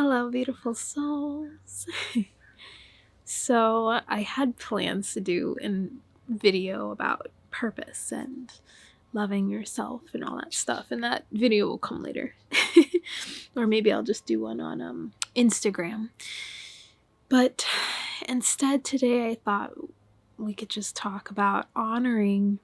Hello, beautiful souls. So, I had plans to do a video about purpose and loving yourself and all that stuff, and that video will come later. Or maybe I'll just do one on Instagram. But instead, today I thought we could just talk about honoring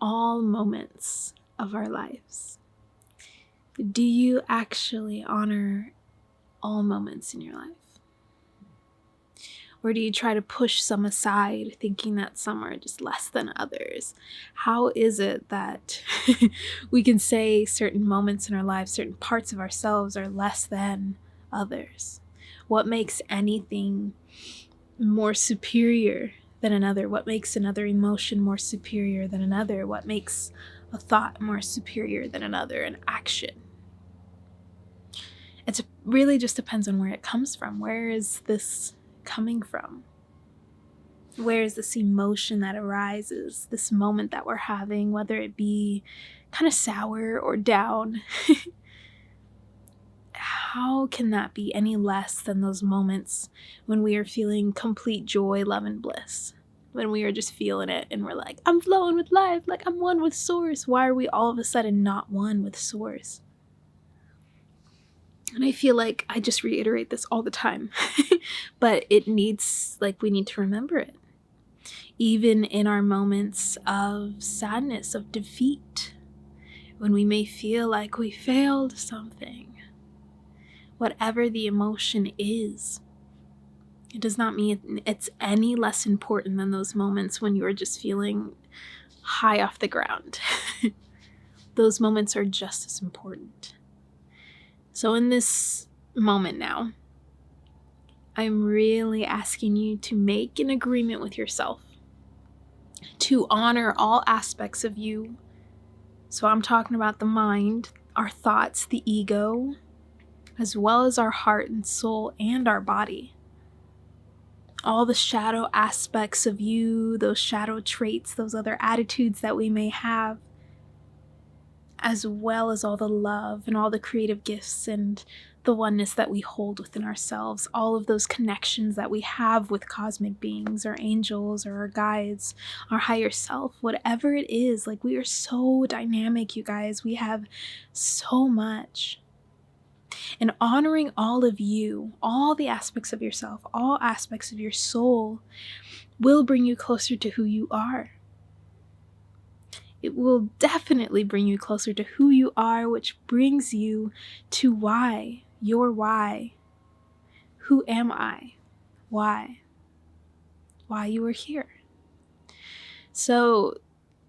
all moments of our lives. Do you actually honor all moments in your life? Or do you try to push some aside, thinking that some are just less than others? How is it that we can say certain moments in our lives, certain parts of ourselves are less than others? What makes anything more superior than another? What makes another emotion more superior than another? What makes a thought more superior than another? An action? It really just depends on where it comes from. Where is this coming from? Where is this emotion that arises, this moment that we're having, whether it be kind of sour or down? How can that be any less than those moments when we are feeling complete joy, love, and bliss? When we are just feeling it and we're like, I'm flowing with life, like I'm one with Source. Why are we all of a sudden not one with Source? And I feel like I just reiterate this all the time, but we need to remember it. Even in our moments of sadness, of defeat, when we may feel like we failed something, whatever the emotion is, it does not mean it's any less important than those moments when you are just feeling high off the ground. Those moments are just as important. So in this moment now, I'm really asking you to make an agreement with yourself to honor all aspects of you. So I'm talking about the mind, our thoughts, the ego, as well as our heart and soul and our body. All the shadow aspects of you, those shadow traits, those other attitudes that we may have, as well as all the love and all the creative gifts and the oneness that we hold within ourselves, all of those connections that we have with cosmic beings or angels or our guides, our higher self, whatever it is. Like, we are so dynamic, you guys. We have so much. And honoring all of you, all the aspects of yourself, all aspects of your soul will bring you closer to who you are. It will definitely bring you closer to who you are, which brings you to why. Your why. Who am I? Why? Why you are here. So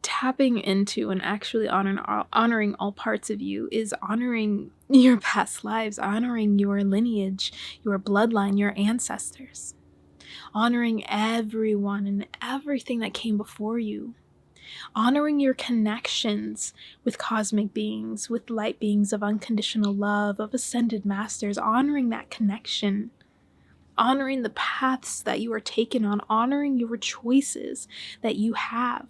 tapping into and actually honoring all parts of you is honoring your past lives, honoring your lineage, your bloodline, your ancestors, honoring everyone and everything that came before you. Honoring your connections with cosmic beings, with light beings of unconditional love, of ascended masters, honoring that connection, honoring the paths that you are taken on, honoring your choices that you have.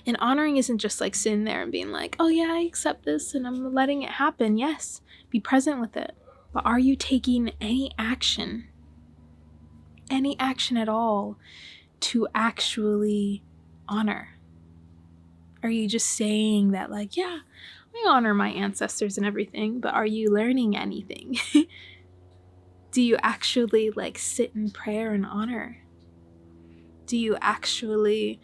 And honoring isn't just like sitting there and being like, oh yeah, I accept this and I'm letting it happen. Yes, be present with it. But are you taking any action at all to actually honor? Are you just saying that, like, yeah, I honor my ancestors and everything, but are you learning anything? Do you actually sit in prayer and honor? Do you actually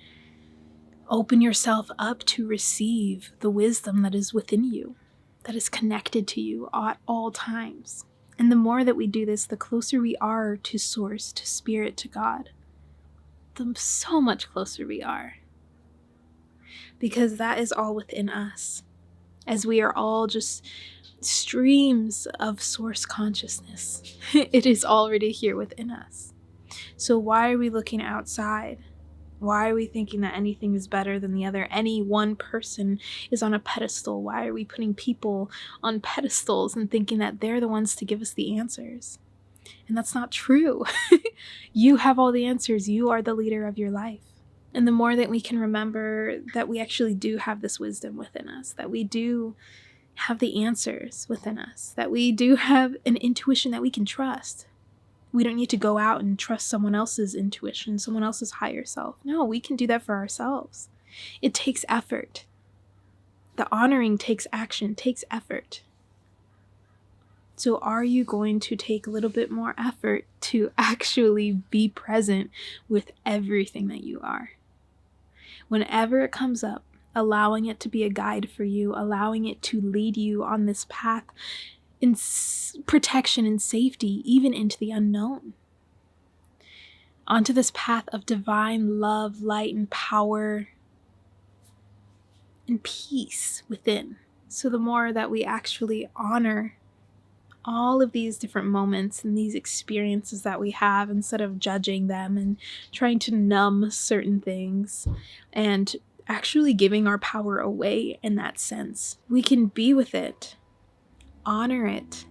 open yourself up to receive the wisdom that is within you, that is connected to you at all times? And the more that we do this, the closer we are to Source, to Spirit, to God, the so much closer we are. Because that is all within us, as we are all just streams of Source consciousness. It is already here within us. So why are we looking outside? Why are we thinking that anything is better than the other? Any one person is on a pedestal. Why are we putting people on pedestals and thinking that they're the ones to give us the answers? And that's not true. You have all the answers. You are the leader of your life. And the more that we can remember that we actually do have this wisdom within us, that we do have the answers within us, that we do have an intuition that we can trust. We don't need to go out and trust someone else's intuition, someone else's higher self. No, we can do that for ourselves. It takes effort. The honoring takes action, takes effort. So are you going to take a little bit more effort to actually be present with everything that you are? Whenever it comes up, allowing it to be a guide for you, allowing it to lead you on this path in protection and safety, even into the unknown. Onto this path of divine love, light, and power, and peace within. So the more that we actually honor all of these different moments and these experiences that we have, instead of judging them and trying to numb certain things and actually giving our power away in that sense, we can be with it, honor it,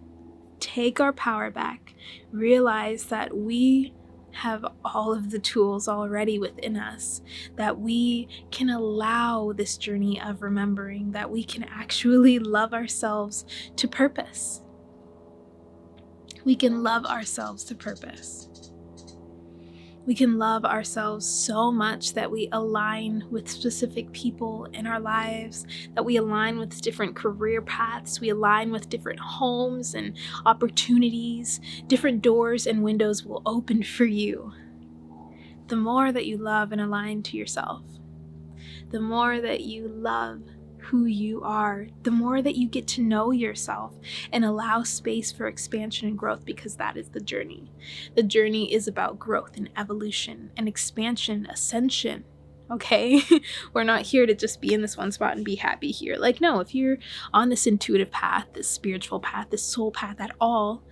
take our power back, realize that we have all of the tools already within us, that we can allow this journey of remembering, that we can actually love ourselves to purpose. We can love ourselves to purpose. We can love ourselves so much that we align with specific people in our lives, that we align with different career paths, we align with different homes and opportunities. Different doors and windows will open for you. The more that you love and align to yourself, the more that you love who you are, the more that you get to know yourself and allow space for expansion and growth, because that is the journey. The journey is about growth and evolution and expansion, ascension. Okay? We're not here to just be in this one spot and be happy here. Like, no, if you're on this intuitive path, this spiritual path, this soul path at all,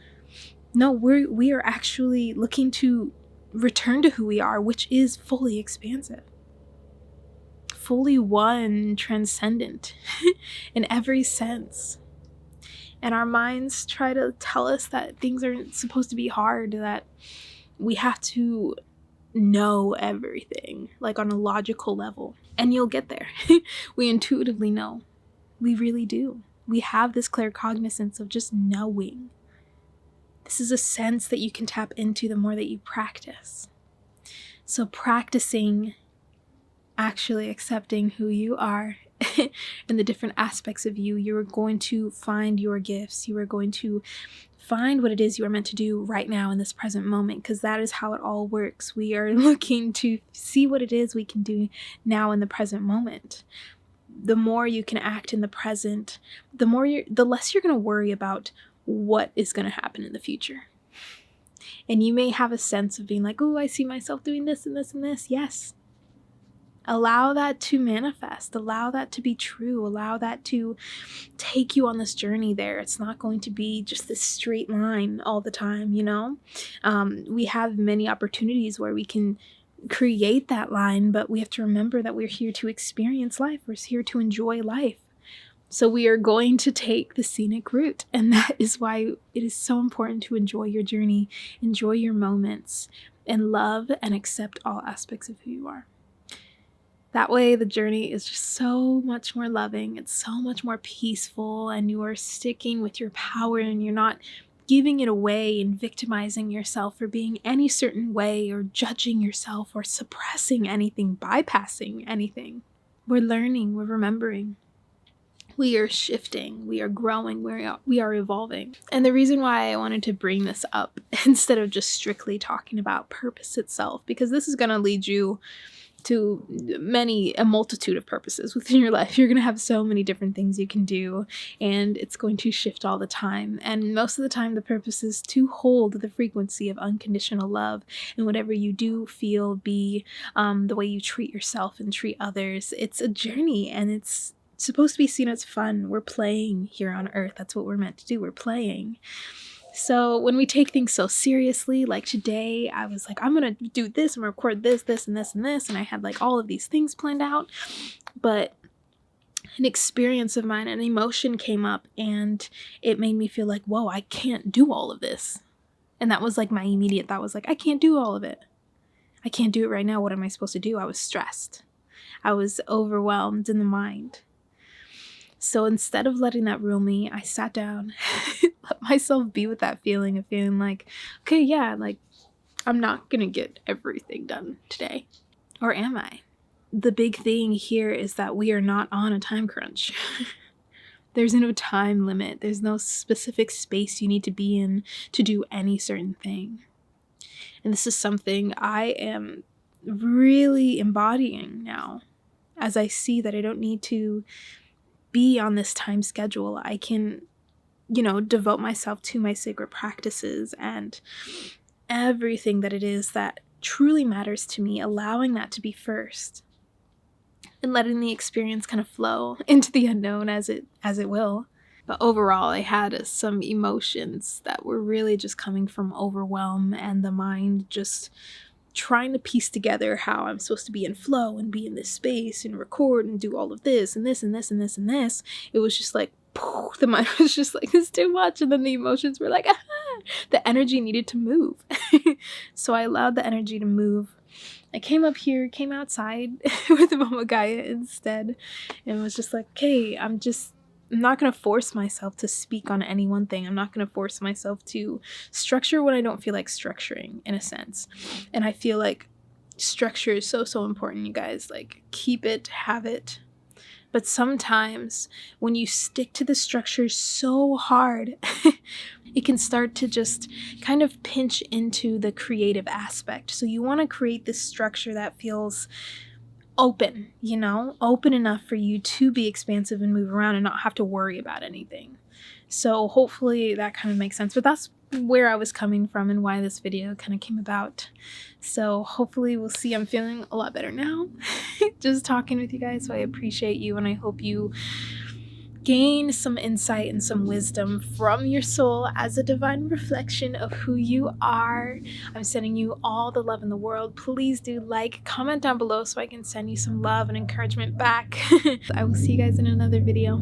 no, we are actually looking to return to who we are, which is fully expansive, fully one, transcendent in every sense. And our minds try to tell us that things aren't supposed to be hard, that we have to know everything, like on a logical level. And you'll get there. We intuitively know. We really do. We have this claircognizance of just knowing. This is a sense that you can tap into the more that you practice. So practicing actually accepting who you are and the different aspects of you, you are going to find your gifts. You are going to find what it is you are meant to do right now in this present moment, because that is how it all works. We are looking to see what it is we can do now in the present moment. The more you can act in the present, the less you're going to worry about what is going to happen in the future. And you may have a sense of being like, oh, I see myself doing this and this and this. Yes. Allow that to manifest. Allow that to be true. Allow that to take you on this journey there. It's not going to be just this straight line all the time, you know? We have many opportunities where we can create that line, but we have to remember that we're here to experience life. We're here to enjoy life. So we are going to take the scenic route. And that is why it is so important to enjoy your journey, enjoy your moments, and love and accept all aspects of who you are. That way, the journey is just so much more loving. It's so much more peaceful, and you are sticking with your power, and you're not giving it away and victimizing yourself for being any certain way, or judging yourself, or suppressing anything, bypassing anything. We're learning, we're remembering. We are shifting, we are growing, we are evolving. And the reason why I wanted to bring this up instead of just strictly talking about purpose itself, because this is going to lead you to a multitude of purposes within your life. You're going to have so many different things you can do, and it's going to shift all the time. And most of the time, the purpose is to hold the frequency of unconditional love. And whatever you do, feel, be, the way you treat yourself and treat others, it's a journey, and it's supposed to be seen as fun. We're playing here on earth. That's what we're meant to do. We're playing. So when we take things so seriously, like today, I was like, I'm going to do this, I'm going to record this, this, and this, and this. And I had like all of these things planned out. But an experience of mine, an emotion came up, and it made me feel like, whoa, I can't do all of this. And that was like my immediate thought was like, I can't do all of it. I can't do it right now. What am I supposed to do? I was stressed. I was overwhelmed in the mind. So instead of letting that rule me, I sat down, let myself be with that feeling of feeling like, okay, yeah, like I'm not gonna get everything done today. Or am I? The big thing here is that we are not on a time crunch. There's no time limit. There's no specific space you need to be in to do any certain thing. And this is something I am really embodying now, as I see that I don't need to be on this time schedule. I can, devote myself to my sacred practices and everything that it is that truly matters to me, allowing that to be first and letting the experience kind of flow into the unknown as it will. But overall, I had some emotions that were really just coming from overwhelm and the mind just trying to piece together how I'm supposed to be in flow and be in this space and record and do all of this and this and this and this and this. It was just like, the mind was just like, this is too much. And then the emotions were like, the energy needed to move. So I allowed the energy to move. I came outside with Mama Gaia instead, and was just like, okay, I'm not going to force myself to speak on any one thing. I'm not going to force myself to structure when I don't feel like structuring, in a sense. And I feel like structure is so, so important, you guys. Like, keep it, have it. But sometimes when you stick to the structure so hard, it can start to just kind of pinch into the creative aspect. So you want to create this structure that feels open, open enough for you to be expansive and move around and not have to worry about anything. So hopefully that kind of makes sense. But that's where I was coming from and why this video kind of came about. So hopefully we'll see. I'm feeling a lot better now just talking with you guys. So I appreciate you, and I hope you gain some insight and some wisdom from your soul as a divine reflection of who you are. I'm sending you all the love in the world. Please do comment down below so I can send you some love and encouragement back. I will see you guys in another video.